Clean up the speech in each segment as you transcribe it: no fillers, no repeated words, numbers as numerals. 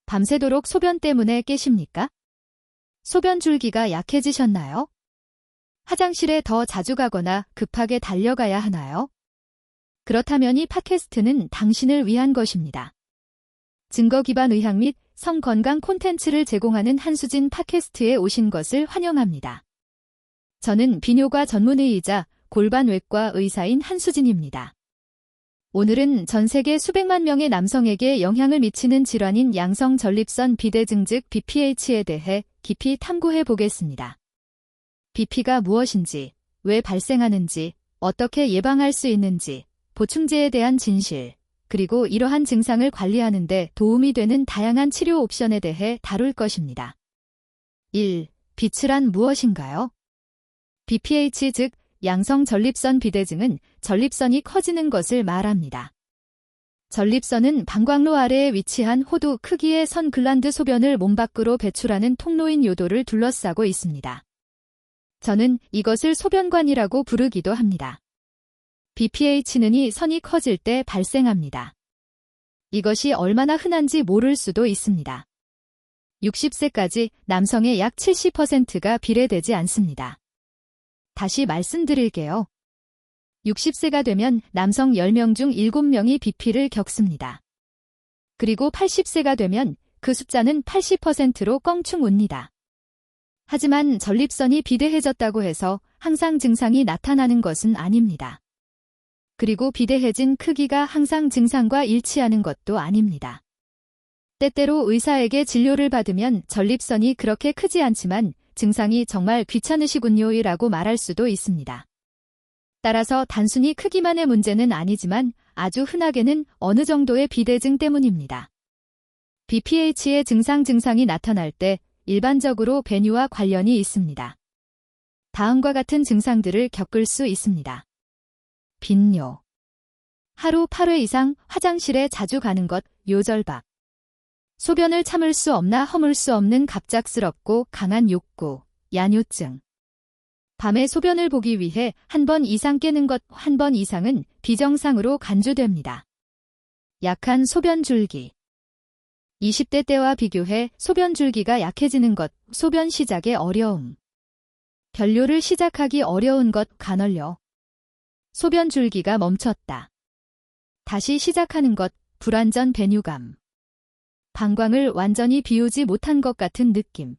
밤새도록 소변 때문에 깨십니까? 소변 줄기가 약해지셨나요? 화장실에 더 자주 가거나 급하게 달려가야 하나요? 그렇다면 이 팟캐스트는 당신을 위한 것입니다. 증거 기반 의학 및 성건강 콘텐츠를 제공하는 한수진 팟캐스트에 오신 것을 환영합니다. 저는 비뇨가 전문의이자 골반외과 의사인 한수진입니다. 오늘은 전 세계 수백만 명의 남성에게 영향을 미치는 질환인 양성 전립선 비대증 즉 BPH에 대해 깊이 탐구해 보겠습니다. BP가 무엇인지, 왜 발생하는지, 어떻게 예방할 수 있는지, 보충제에 대한 진실, 그리고 이러한 증상을 관리하는 데 도움이 되는 다양한 치료 옵션에 대해 다룰 것입니다. 1. 비츠란 무엇인가요? BPH 즉 양성 전립선 비대증은 전립선이 커지는 것을 말합니다. 전립선은 방광로 아래에 위치한 호두 크기의 선 글란드 소변을 몸 밖으로 배출하는 통로인 요도를 둘러싸고 있습니다. 저는 이것을 소변관이라고 부르기도 합니다. BPH는 이 선이 커질 때 발생합니다. 이것이 얼마나 흔한지 모를 수도 있습니다. 60세까지 남성의 약 70%가 비례되지 않습니다. 다시 말씀드릴게요. 60세가 되면 남성 10명 중 7명이 BP를 겪습니다. 그리고 80세가 되면 그 숫자는 80%로 껑충 옵니다. 하지만 전립선이 비대해졌다고 해서 항상 증상이 나타나는 것은 아닙니다. 그리고 비대해진 크기가 항상 증상과 일치하는 것도 아닙니다. 때때로 의사에게 진료를 받으면 전립선이 그렇게 크지 않지만 증상이 정말 귀찮으시군요라고 말할 수도 있습니다. 따라서 단순히 크기만의 문제는 아니지만 아주 흔하게는 어느 정도의 비대증 때문입니다. BPH의 증상이 나타날 때 일반적으로 배뇨와 관련이 있습니다. 다음과 같은 증상들을 겪을 수 있습니다. 빈뇨. 하루 8회 이상 화장실에 자주 가는 것, 요절박. 소변을 참을 수 없나 허물 수 없는 갑작스럽고 강한 욕구, 야뇨증. 밤에 소변을 보기 위해 한 번 이상 깨는 것, 한 번 이상은 비정상으로 간주됩니다. 약한 소변 줄기. 20대 때와 비교해 소변 줄기가 약해지는 것, 소변 시작의 어려움. 변뇨를 시작하기 어려운 것, 간헐려. 소변 줄기가 멈췄다. 다시 시작하는 것, 불완전 배뇨감. 방광을 완전히 비우지 못한 것 같은 느낌.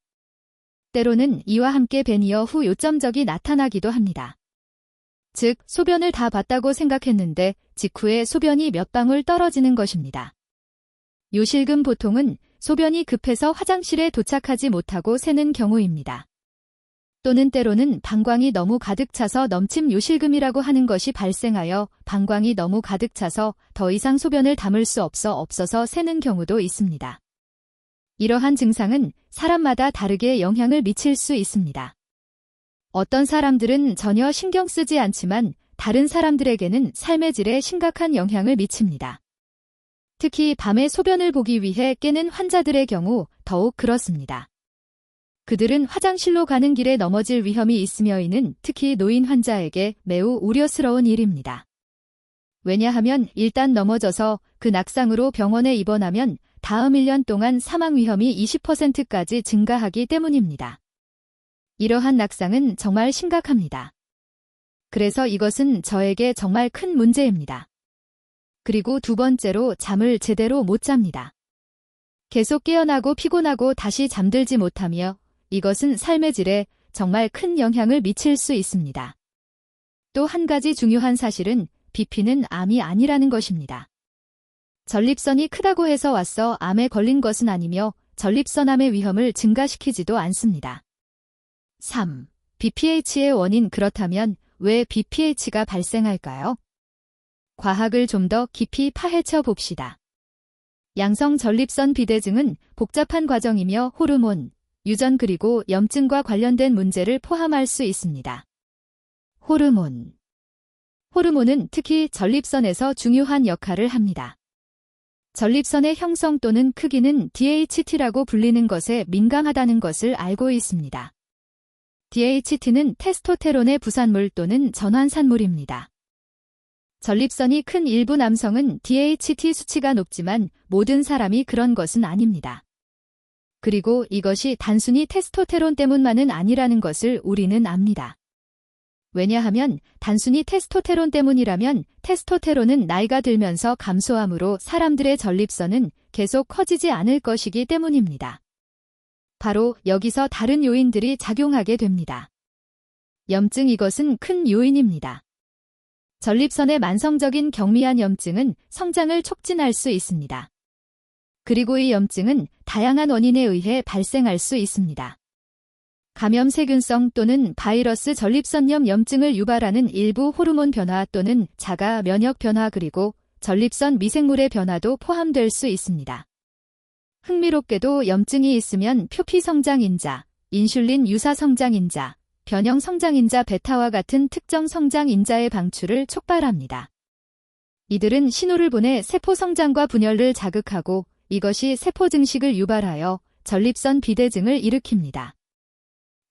때로는 이와 함께 배니어 후 요점적이 나타나기도 합니다. 즉, 소변을 다 봤다고 생각했는데 직후에 소변이 몇 방울 떨어지는 것입니다. 요실금 보통은 소변이 급해서 화장실에 도착하지 못하고 새는 경우입니다. 또는 때로는 방광이 너무 가득 차서 넘침 요실금이라고 하는 것이 발생하여 방광이 너무 가득 차서 더 이상 소변을 담을 수 없어서 새는 경우도 있습니다. 이러한 증상은 사람마다 다르게 영향을 미칠 수 있습니다. 어떤 사람들은 전혀 신경 쓰지 않지만 다른 사람들에게는 삶의 질에 심각한 영향을 미칩니다. 특히 밤에 소변을 보기 위해 깨는 환자들의 경우 더욱 그렇습니다. 그들은 화장실로 가는 길에 넘어질 위험이 있으며 이는 특히 노인 환자에게 매우 우려스러운 일입니다. 왜냐하면 일단 넘어져서 그 낙상으로 병원에 입원하면 다음 1년 동안 사망 위험이 20%까지 증가하기 때문입니다. 이러한 낙상은 정말 심각합니다. 그래서 이것은 저에게 정말 큰 문제입니다. 그리고 두 번째로 잠을 제대로 못 잡니다. 계속 깨어나고 피곤하고 다시 잠들지 못하며 이것은 삶의 질에 정말 큰 영향을 미칠 수 있습니다. 또 한 가지 중요한 사실은 BP는 암이 아니라는 것입니다. 전립선이 크다고 해서 와서 암에 걸린 것은 아니며 전립선암의 위험을 증가시키지도 않습니다. 3. BPH의 원인 그렇다면 왜 BPH가 발생할까요? 과학을 좀 더 깊이 파헤쳐 봅시다. 양성 전립선 비대증은 복잡한 과정이며 호르몬, 유전 그리고 염증과 관련된 문제를 포함할 수 있습니다. 호르몬은 특히 전립선에서 중요한 역할을 합니다. 전립선의 형성 또는 크기는 DHT라고 불리는 것에 민감하다는 것을 알고 있습니다. DHT는 테스토테론의 부산물 또는 전환산물입니다. 전립선이 큰 일부 남성은 DHT 수치가 높지만 모든 사람이 그런 것은 아닙니다. 그리고 이것이 단순히 테스토테론 때문만은 아니라는 것을 우리는 압니다. 왜냐하면 단순히 테스토테론 때문이라면 테스토테론은 나이가 들면서 감소하므로 사람들의 전립선은 계속 커지지 않을 것이기 때문입니다. 바로 여기서 다른 요인들이 작용하게 됩니다. 염증 이것은 큰 요인입니다. 전립선의 만성적인 경미한 염증은 성장을 촉진할 수 있습니다. 그리고 이 염증은 다양한 원인에 의해 발생할 수 있습니다. 감염 세균성 또는 바이러스 전립선염 염증을 유발하는 일부 호르몬 변화 또는 자가 면역 변화 그리고 전립선 미생물의 변화도 포함될 수 있습니다. 흥미롭게도 염증이 있으면 표피 성장인자, 인슐린 유사 성장인자, 변형 성장인자 베타와 같은 특정 성장인자의 방출을 촉발합니다. 이들은 신호를 보내 세포 성장과 분열을 자극하고 이것이 세포 증식을 유발하여 전립선 비대증을 일으킵니다.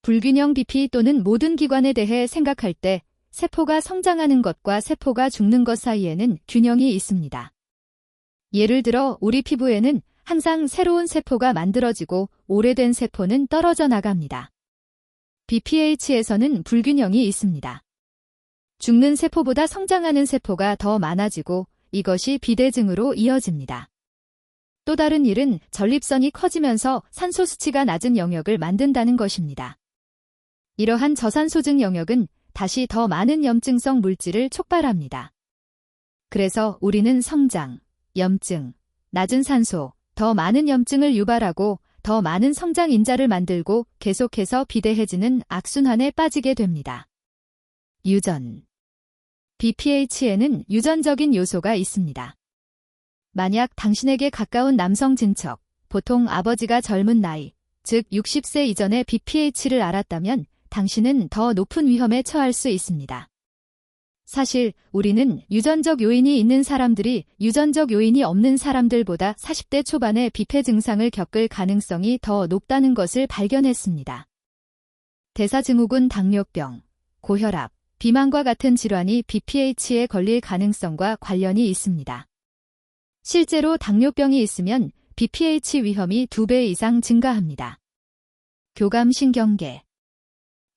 불균형 BP 또는 모든 기관에 대해 생각할 때 세포가 성장하는 것과 세포가 죽는 것 사이에는 균형이 있습니다. 예를 들어 우리 피부에는 항상 새로운 세포가 만들어지고 오래된 세포는 떨어져 나갑니다. BPH에서는 불균형이 있습니다. 죽는 세포보다 성장하는 세포가 더 많아지고 이것이 비대증으로 이어집니다. 또 다른 일은 전립선이 커지면서 산소 수치가 낮은 영역을 만든다는 것입니다. 이러한 저산소증 영역은 다시 더 많은 염증성 물질을 촉발합니다. 그래서 우리는 성장, 염증, 낮은 산소, 더 많은 염증을 유발하고 더 많은 성장인자를 만들고 계속해서 비대해지는 악순환에 빠지게 됩니다. 유전. BPH에는 유전적인 요소가 있습니다. 만약 당신에게 가까운 남성 친척, 보통 아버지가 젊은 나이, 즉 60세 이전에 BPH를 앓았다면 당신은 더 높은 위험에 처할 수 있습니다. 사실 우리는 유전적 요인이 있는 사람들이 유전적 요인이 없는 사람들보다 40대 초반에 비폐 증상을 겪을 가능성이 더 높다는 것을 발견했습니다. 대사증후군, 당뇨병, 고혈압, 비만과 같은 질환이 BPH에 걸릴 가능성과 관련이 있습니다. 실제로 당뇨병이 있으면 BPH 위험이 2배 이상 증가합니다. 교감신경계.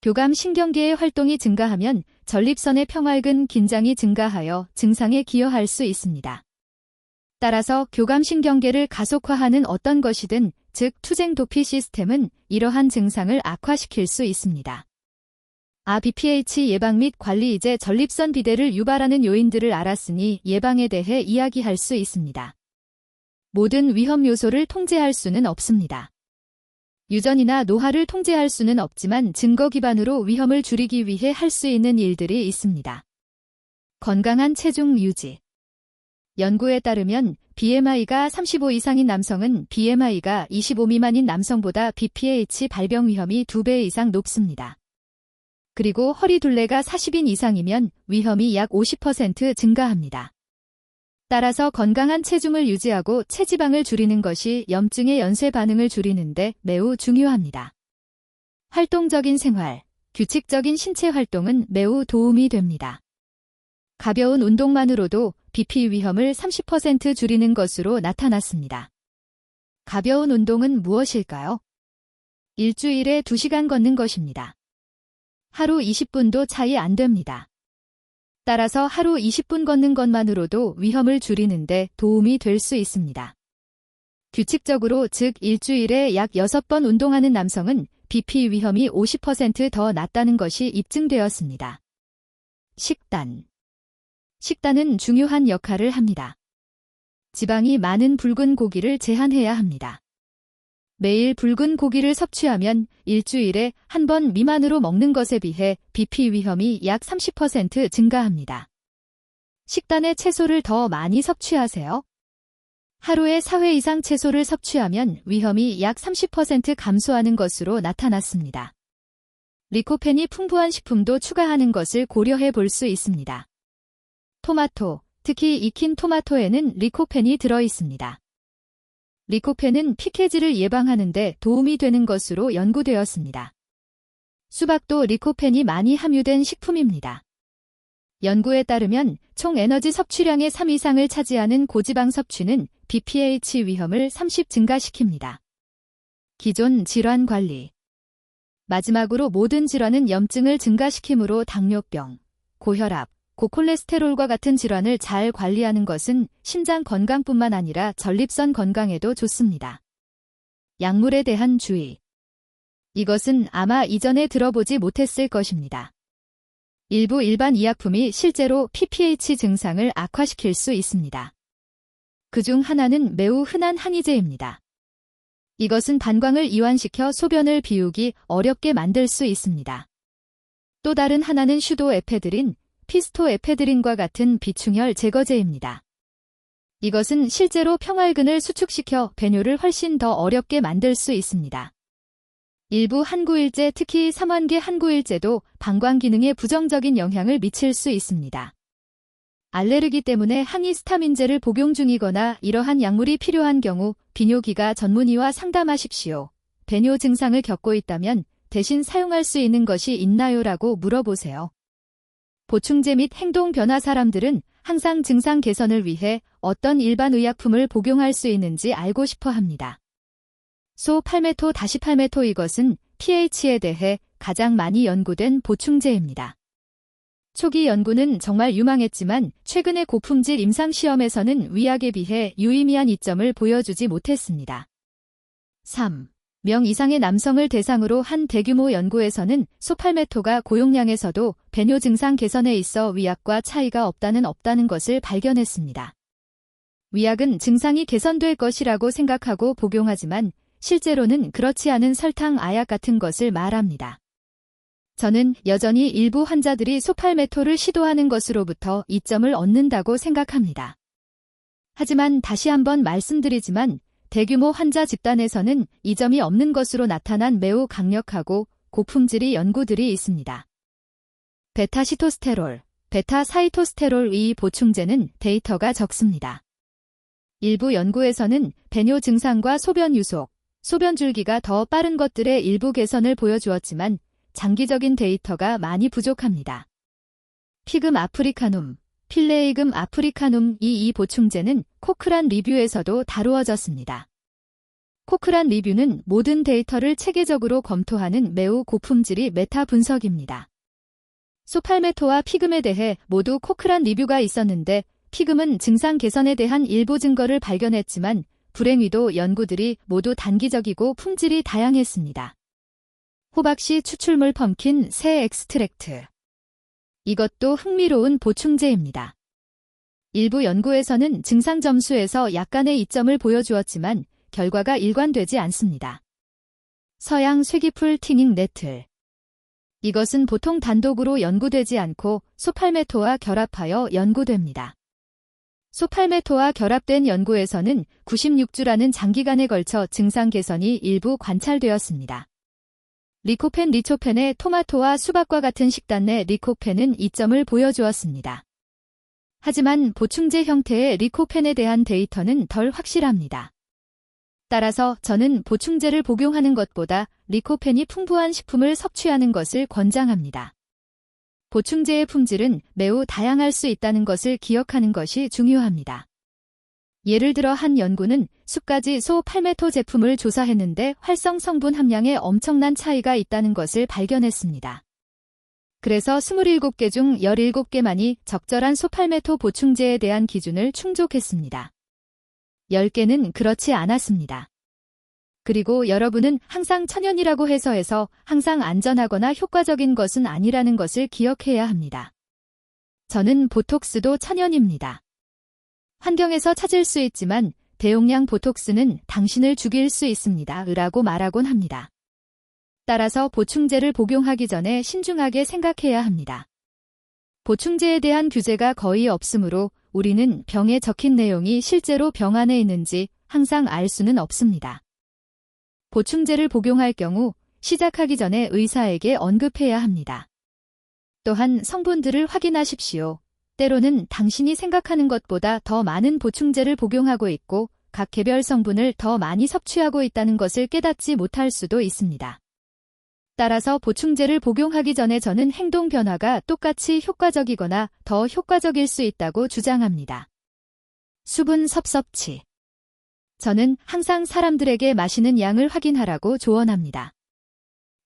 교감신경계의 활동이 증가하면 전립선의 평활근 긴장이 증가하여 증상에 기여할 수 있습니다. 따라서 교감신경계를 가속화하는 어떤 것이든, 즉 투쟁 도피 시스템은 이러한 증상을 악화시킬 수 있습니다. BPH 예방 및 관리. 이제 전립선 비대를 유발하는 요인들을 알았으니 예방에 대해 이야기할 수 있습니다. 모든 위험 요소를 통제할 수는 없습니다. 유전이나 노화를 통제할 수는 없지만 증거 기반으로 위험을 줄이기 위해 할 수 있는 일들이 있습니다. 건강한 체중 유지. 연구에 따르면 BMI가 35 이상인 남성은 BMI가 25 미만인 남성보다 BPH 발병 위험이 2배 이상 높습니다. 그리고 허리 둘레가 40인 이상이면 위험이 약 50% 증가합니다. 따라서 건강한 체중을 유지하고 체지방을 줄이는 것이 염증의 연쇄 반응을 줄이는 데 매우 중요합니다. 활동적인 생활, 규칙적인 신체 활동은 매우 도움이 됩니다. 가벼운 운동만으로도 BP 위험을 30% 줄이는 것으로 나타났습니다. 가벼운 운동은 무엇일까요? 일주일에 2시간 걷는 것입니다. 하루 20분도 차이 안 됩니다. 따라서 하루 20분 걷는 것만으로도 위험을 줄이는데 도움이 될 수 있습니다. 규칙적으로, 즉 일주일에 약 6번 운동하는 남성은 BP 위험이 50% 더 낮다는 것이 입증되었습니다. 식단. 식단은 중요한 역할을 합니다. 지방이 많은 붉은 고기를 제한해야 합니다. 매일 붉은 고기를 섭취하면 일주일에 한 번 미만으로 먹는 것에 비해 BP 위험이 약 30% 증가합니다. 식단에 채소를 더 많이 섭취하세요. 하루에 4회 이상 채소를 섭취하면 위험이 약 30% 감소하는 것으로 나타났습니다. 리코펜이 풍부한 식품도 추가하는 것을 고려해 볼 수 있습니다. 토마토, 특히 익힌 토마토에는 리코펜이 들어 있습니다. 리코펜은 피해지를 예방하는 데 도움이 되는 것으로 연구되었습니다. 수박도 리코펜이 많이 함유된 식품입니다. 연구에 따르면 총 에너지 섭취량의 3 이상을 차지하는 고지방 섭취는 BPH 위험을 30 증가시킵니다. 기존 질환 관리. 마지막으로 모든 질환은 염증을 증가시키므로 당뇨병, 고혈압, 고콜레스테롤과 같은 질환을 잘 관리하는 것은 심장 건강뿐만 아니라 전립선 건강에도 좋습니다. 약물에 대한 주의. 이것은 아마 이전에 들어보지 못했을 것입니다. 일부 일반 의약품이 실제로 PPH 증상을 악화시킬 수 있습니다. 그중 하나는 매우 흔한 항이제입니다. 이것은 방광을 이완시켜 소변을 비우기 어렵게 만들 수 있습니다. 또 다른 하나는 슈도에페드린, 피스토에페드린과 같은 비충혈 제거제입니다. 이것은 실제로 평활근을 수축시켜 배뇨를 훨씬 더 어렵게 만들 수 있습니다. 일부 한구일제, 특히 삼환계 한구일제도 방광 기능에 부정적인 영향을 미칠 수 있습니다. 알레르기 때문에 항히스타민제를 복용 중이거나 이러한 약물이 필요한 경우 비뇨기과 전문의와 상담하십시오. 배뇨 증상을 겪고 있다면 대신 사용할 수 있는 것이 있나요? 라고 물어보세요. 보충제 및 행동 변화. 사람들은 항상 증상 개선을 위해 어떤 일반 의약품을 복용할 수 있는지 알고 싶어 합니다. 소-팔메토-8메토. 이것은 pH에 대해 가장 많이 연구된 보충제입니다. 초기 연구는 정말 유망했지만 최근의 고품질 임상시험에서는 위약에 비해 유의미한 이점을 보여주지 못했습니다. 3명 이상의 남성을 대상으로 한 대규모 연구에서는 소-팔메토가 고용량에서도 배뇨 증상 개선에 있어 위약과 차이가 없다는 것을 발견했습니다. 위약은 증상이 개선될 것이라고 생각하고 복용하지만 실제로는 그렇지 않은 설탕, 아약 같은 것을 말합니다. 저는 여전히 일부 환자들이 소-팔메토를 시도하는 것으로부터 이점을 얻는다고 생각합니다. 하지만 다시 한번 말씀드리지만 대규모 환자 집단에서는 이점이 없는 것으로 나타난 매우 강력하고 고품질의 연구들이 있습니다. 베타시토스테롤, 베타사이토스테롤 이 보충제는 데이터가 적습니다. 일부 연구에서는 배뇨 증상과 소변 유속, 소변 줄기가 더 빠른 것들의 일부 개선을 보여주었지만 장기적인 데이터가 많이 부족합니다. 피금 아프리카눔, 필레이금 아프리카눔 이 보충제는 코크란 리뷰에서도 다루어졌습니다. 코크란 리뷰는 모든 데이터를 체계적으로 검토하는 매우 고품질의 메타 분석입니다. 소-팔메토와 피금에 대해 모두 코크란 리뷰가 있었는데 피금은 증상 개선에 대한 일부 증거를 발견했지만 불행히도 연구들이 모두 단기적이고 품질이 다양했습니다. 호박씨 추출물 펌킨 새 엑스트랙트. 이것도 흥미로운 보충제입니다. 일부 연구에서는 증상 점수에서 약간의 이점을 보여주었지만 결과가 일관되지 않습니다. 서양 쇠기풀 티닝 네틀. 이것은 보통 단독으로 연구되지 않고 소-팔메토와 결합하여 연구됩니다. 소-팔메토와 결합된 연구에서는 96주라는 장기간에 걸쳐 증상 개선이 일부 관찰되었습니다. 리코펜 리초펜의 토마토와 수박과 같은 식단 내 리코펜은 이점을 보여주었습니다. 하지만 보충제 형태의 리코펜에 대한 데이터는 덜 확실합니다. 따라서 저는 보충제를 복용하는 것보다 리코펜이 풍부한 식품을 섭취하는 것을 권장합니다. 보충제의 품질은 매우 다양할 수 있다는 것을 기억하는 것이 중요합니다. 예를 들어 한 연구는 수가지 소-팔메토 제품을 조사했는데 활성 성분 함량에 엄청난 차이가 있다는 것을 발견했습니다. 그래서 27개 중 17개만이 적절한 소-팔메토 보충제에 대한 기준을 충족했습니다. 10개는 그렇지 않았습니다. 그리고 여러분은 항상 천연이라고 해서 항상 안전하거나 효과적인 것은 아니라는 것을 기억해야 합니다. 저는 보톡스도 천연입니다. 환경에서 찾을 수 있지만 대용량 보톡스는 당신을 죽일 수 있습니다. 라고 말하곤 합니다. 따라서 보충제를 복용하기 전에 신중하게 생각해야 합니다. 보충제에 대한 규제가 거의 없으므로 우리는 병에 적힌 내용이 실제로 병 안에 있는지 항상 알 수는 없습니다. 보충제를 복용할 경우 시작하기 전에 의사에게 언급해야 합니다. 또한 성분들을 확인하십시오. 때로는 당신이 생각하는 것보다 더 많은 보충제를 복용하고 있고 각 개별 성분을 더 많이 섭취하고 있다는 것을 깨닫지 못할 수도 있습니다. 따라서 보충제를 복용하기 전에 저는 행동 변화가 똑같이 효과적이거나 더 효과적일 수 있다고 주장합니다. 수분 섭섭치. 저는 항상 사람들에게 마시는 양을 확인하라고 조언합니다.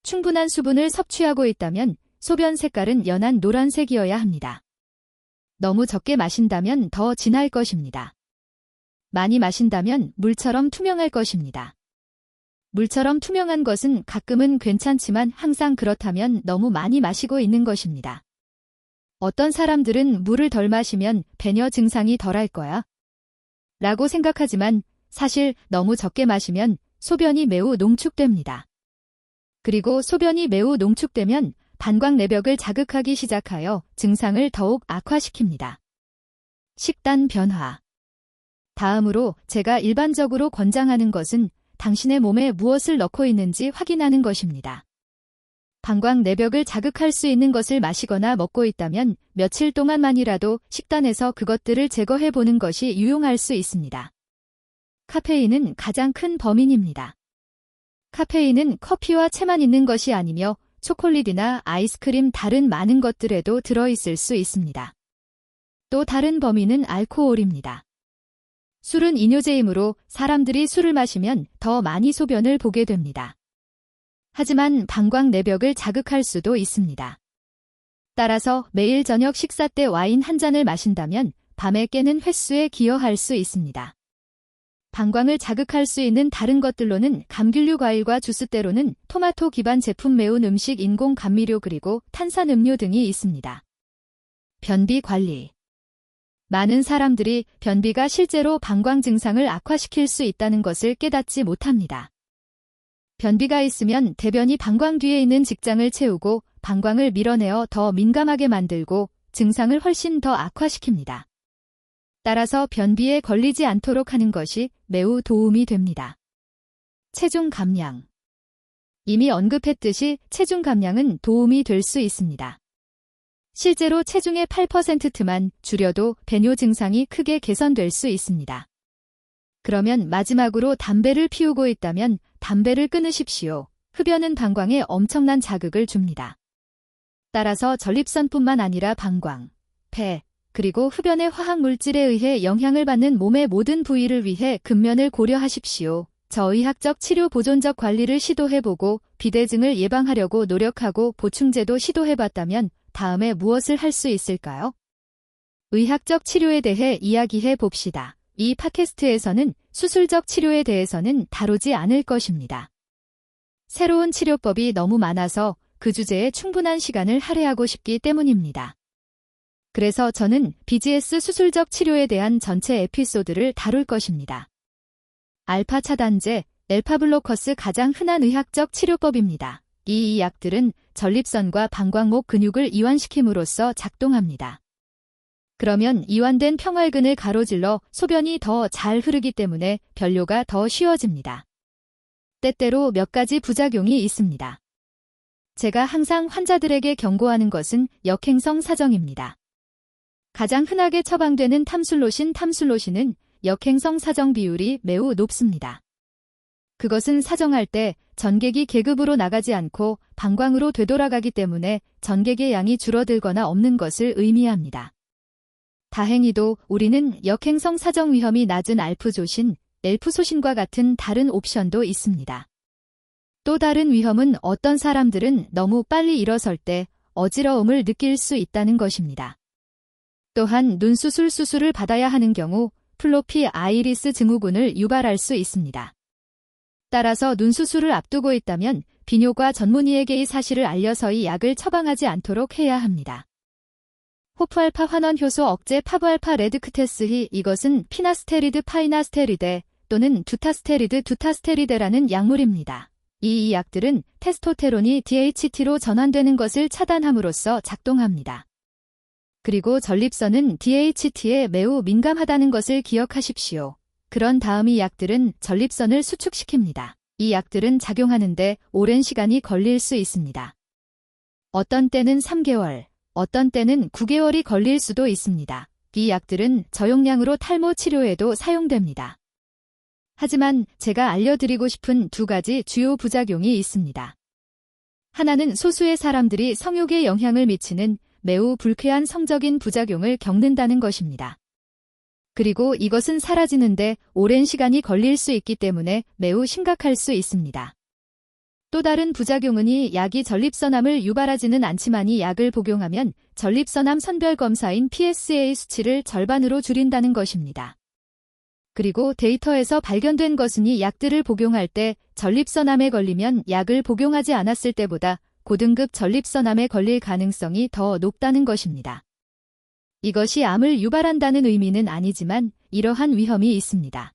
충분한 수분을 섭취하고 있다면 소변 색깔은 연한 노란색이어야 합니다. 너무 적게 마신다면 더 진할 것입니다. 많이 마신다면 물처럼 투명할 것입니다. 물처럼 투명한 것은 가끔은 괜찮지만 항상 그렇다면 너무 많이 마시고 있는 것입니다. 어떤 사람들은 물을 덜 마시면 배뇨 증상이 덜할 거야 라고 생각하지만 사실 너무 적게 마시면 소변이 매우 농축됩니다. 그리고 소변이 매우 농축되면 방광 내벽을 자극하기 시작하여 증상을 더욱 악화시킵니다. 식단 변화. 다음으로 제가 일반적으로 권장하는 것은 당신의 몸에 무엇을 넣고 있는지 확인하는 것입니다. 방광 내벽을 자극할 수 있는 것을 마시거나 먹고 있다면 며칠 동안만이라도 식단에서 그것들을 제거해 보는 것이 유용할 수 있습니다. 카페인은 가장 큰 범인입니다. 카페인은 커피와 채만 있는 것이 아니며 초콜릿이나 아이스크림 다른 많은 것들에도 들어있을 수 있습니다. 또 다른 범인은 알코올입니다. 술은 이뇨제이므로 사람들이 술을 마시면 더 많이 소변을 보게 됩니다. 하지만 방광 내벽을 자극할 수도 있습니다. 따라서 매일 저녁 식사 때 와인 한 잔을 마신다면 밤에 깨는 횟수에 기여할 수 있습니다. 방광을 자극할 수 있는 다른 것들로는 감귤류 과일과 주스 때로는 토마토 기반 제품 매운 음식 인공 감미료 그리고 탄산음료 등이 있습니다. 변비 관리. 많은 사람들이 변비가 실제로 방광 증상을 악화시킬 수 있다는 것을 깨닫지 못합니다. 변비가 있으면 대변이 방광 뒤에 있는 직장을 채우고 방광을 밀어내어 더 민감하게 만들고 증상을 훨씬 더 악화시킵니다. 따라서 변비에 걸리지 않도록 하는 것이 매우 도움이 됩니다. 체중 감량. 이미 언급했듯이 체중 감량은 도움이 될 수 있습니다. 실제로 체중의 8%만 줄여도 배뇨 증상이 크게 개선될 수 있습니다. 그러면 마지막으로 담배를 피우고 있다면 담배를 끊으십시오. 흡연은 방광에 엄청난 자극을 줍니다. 따라서 전립선뿐만 아니라 방광, 폐, 그리고 흡연의 화학물질에 의해 영향을 받는 몸의 모든 부위를 위해 근면을 고려하십시오. 저의학적 치료 보존적 관리를 시도해보고 비대증을 예방하려고 노력하고 보충제도 시도해봤다면 다음에 무엇을 할 수 있을까요? 의학적 치료에 대해 이야기해 봅시다. 이 팟캐스트에서는 수술적 치료에 대해서는 다루지 않을 것입니다. 새로운 치료법이 너무 많아서 그 주제에 충분한 시간을 할애하고 싶기 때문입니다. 그래서 저는 BGS 수술적 치료에 대한 전체 에피소드를 다룰 것입니다. 알파 차단제, 앨파블로커스 가장 흔한 의학적 치료법입니다. 이 약들은 전립선과 방광목 근육을 이완시킴으로써 작동합니다. 그러면 이완된 평활근을 가로질러 소변이 더 잘 흐르기 때문에 변뇨가 더 쉬워집니다. 때때로 몇 가지 부작용이 있습니다. 제가 항상 환자들에게 경고하는 것은 역행성 사정입니다. 가장 흔하게 처방되는 탐술로신은 역행성 사정 비율이 매우 높습니다. 그것은 사정할 때 전객이 계급으로 나가지 않고 방광으로 되돌아가기 때문에 전객의 양이 줄어들거나 없는 것을 의미합니다. 다행히도 우리는 역행성 사정 위험이 낮은 알프조신, 엘프소신과 같은 다른 옵션도 있습니다. 또 다른 위험은 어떤 사람들은 너무 빨리 일어설 때 어지러움을 느낄 수 있다는 것입니다. 또한 수술을 받아야 하는 경우 플로피 아이리스 증후군을 유발할 수 있습니다. 따라서 눈수술을 앞두고 있다면 비뇨과 전문의에게 이 사실을 알려서 이 약을 처방하지 않도록 해야 합니다. 호프알파 환원 효소 억제 파브알파 레드크테스히 이것은 피나스테리드 파이나스테리데 또는 두타스테리드라는 약물입니다. 이 약들은 테스토테론이 DHT로 전환되는 것을 차단함으로써 작동합니다. 그리고 전립선은 DHT에 매우 민감하다는 것을 기억하십시오. 그런 다음 이 약들은 전립선을 수축시킵니다. 이 약들은 작용하는데 오랜 시간이 걸릴 수 있습니다. 어떤 때는 3개월, 어떤 때는 9개월이 걸릴 수도 있습니다. 이 약들은 저용량으로 탈모 치료에도 사용됩니다. 하지만 제가 알려드리고 싶은 두 가지 주요 부작용이 있습니다. 하나는 소수의 사람들이 성욕에 영향을 미치는 매우 불쾌한 성적인 부작용을 겪는다는 것입니다. 그리고 이것은 사라지는데 오랜 시간이 걸릴 수 있기 때문에 매우 심각할 수 있습니다. 또 다른 부작용은 이 약이 전립선암을 유발하지는 않지만 이 약을 복용하면 전립선암 선별검사인 PSA 수치를 절반으로 줄인다는 것입니다. 그리고 데이터에서 발견된 것은 이 약들을 복용할 때 전립선암에 걸리면 약을 복용하지 않았을 때보다 고등급 전립선암에 걸릴 가능성이 더 높다는 것입니다. 이것이 암을 유발한다는 의미는 아니지만 이러한 위험이 있습니다.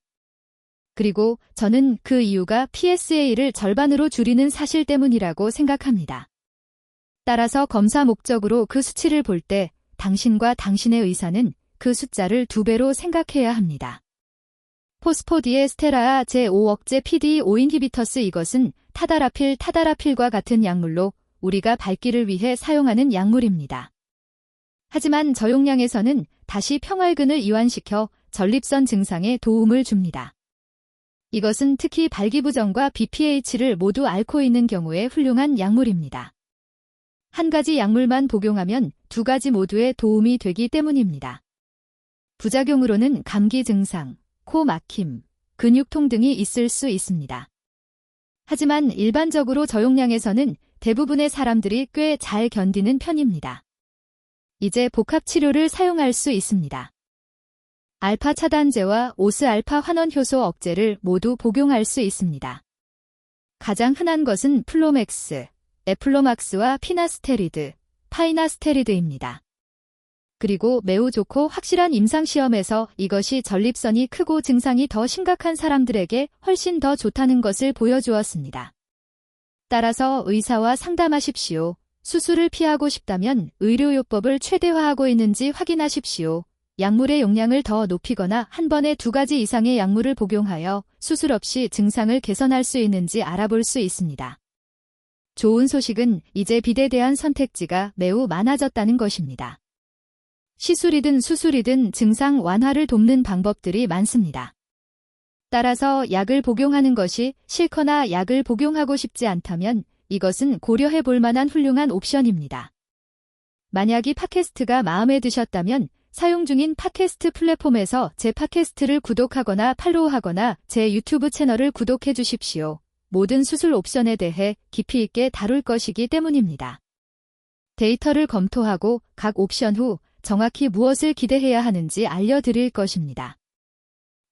그리고 저는 그 이유가 PSA를 절반으로 줄이는 사실 때문이라고 생각합니다. 따라서 검사 목적으로 그 수치를 볼 때 당신과 당신의 의사는 그 숫자를 2배로 생각해야 합니다. 포스포디에스테라아 제5억제 PDE5 인히비터스 이것은 타다라필과 같은 약물로 우리가 밟기를 위해 사용하는 약물입니다. 하지만 저용량에서는 다시 평활근을 이완시켜 전립선 증상에 도움을 줍니다. 이것은 특히 발기부전과 BPH를 모두 앓고 있는 경우에 훌륭한 약물입니다. 한 가지 약물만 복용하면 2가지 모두에 도움이 되기 때문입니다. 부작용으로는 감기 증상, 코 막힘, 근육통 등이 있을 수 있습니다. 하지만 일반적으로 저용량에서는 대부분의 사람들이 꽤 잘 견디는 편입니다. 이제 복합 치료를 사용할 수 있습니다. 알파 차단제와 오스 알파 환원 효소 억제를 모두 복용할 수 있습니다. 가장 흔한 것은 플로맥스, 에플로막스와 피나스테리드, 파이나스테리드입니다. 그리고 매우 좋고 확실한 임상시험에서 이것이 전립선이 크고 증상이 더 심각한 사람들에게 훨씬 더 좋다는 것을 보여주었습니다. 따라서 의사와 상담하십시오. 수술을 피하고 싶다면 의료요법을 최대화하고 있는지 확인하십시오. 약물의 용량을 더 높이거나 한 번에 2가지 이상의 약물을 복용하여 수술 없이 증상을 개선할 수 있는지 알아볼 수 있습니다. 좋은 소식은 이제 비대대한 선택지가 매우 많아졌다는 것입니다. 시술이든 수술이든 증상 완화를 돕는 방법들이 많습니다. 따라서 약을 복용하는 것이 싫거나 약을 복용하고 싶지 않다면 이것은 고려해 볼 만한 훌륭한 옵션입니다. 만약 이 팟캐스트가 마음에 드셨다면 사용 중인 팟캐스트 플랫폼에서 제 팟캐스트를 구독하거나 팔로우하거나 제 유튜브 채널을 구독해 주십시오. 모든 수술 옵션에 대해 깊이 있게 다룰 것이기 때문입니다. 데이터를 검토하고 각 옵션 후 정확히 무엇을 기대해야 하는지 알려드릴 것입니다.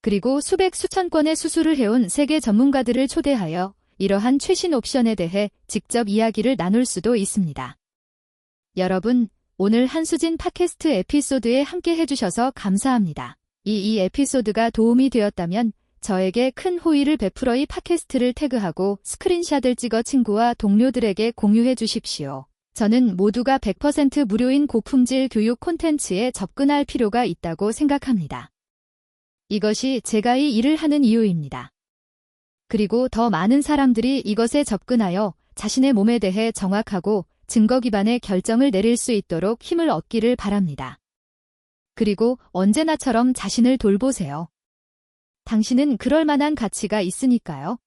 그리고 수백 수천 건의 수술을 해온 세계 전문가들을 초대하여 이러한 최신 옵션에 대해 직접 이야기를 나눌 수도 있습니다. 여러분, 오늘 한수진 팟캐스트 에피소드에 함께 해주셔서 감사합니다. 이 에피소드가 도움이 되었다면 저에게 큰 호의를 베풀어 이 팟캐스트를 태그하고 스크린샷을 찍어 친구와 동료들에게 공유해 주십시오. 저는 모두가 100% 무료인 고품질 교육 콘텐츠에 접근할 필요가 있다고 생각합니다. 이것이 제가 이 일을 하는 이유입니다. 그리고 더 많은 사람들이 이것에 접근하여 자신의 몸에 대해 정확하고 증거 기반의 결정을 내릴 수 있도록 힘을 얻기를 바랍니다. 그리고 언제나처럼 자신을 돌보세요. 당신은 그럴 만한 가치가 있으니까요.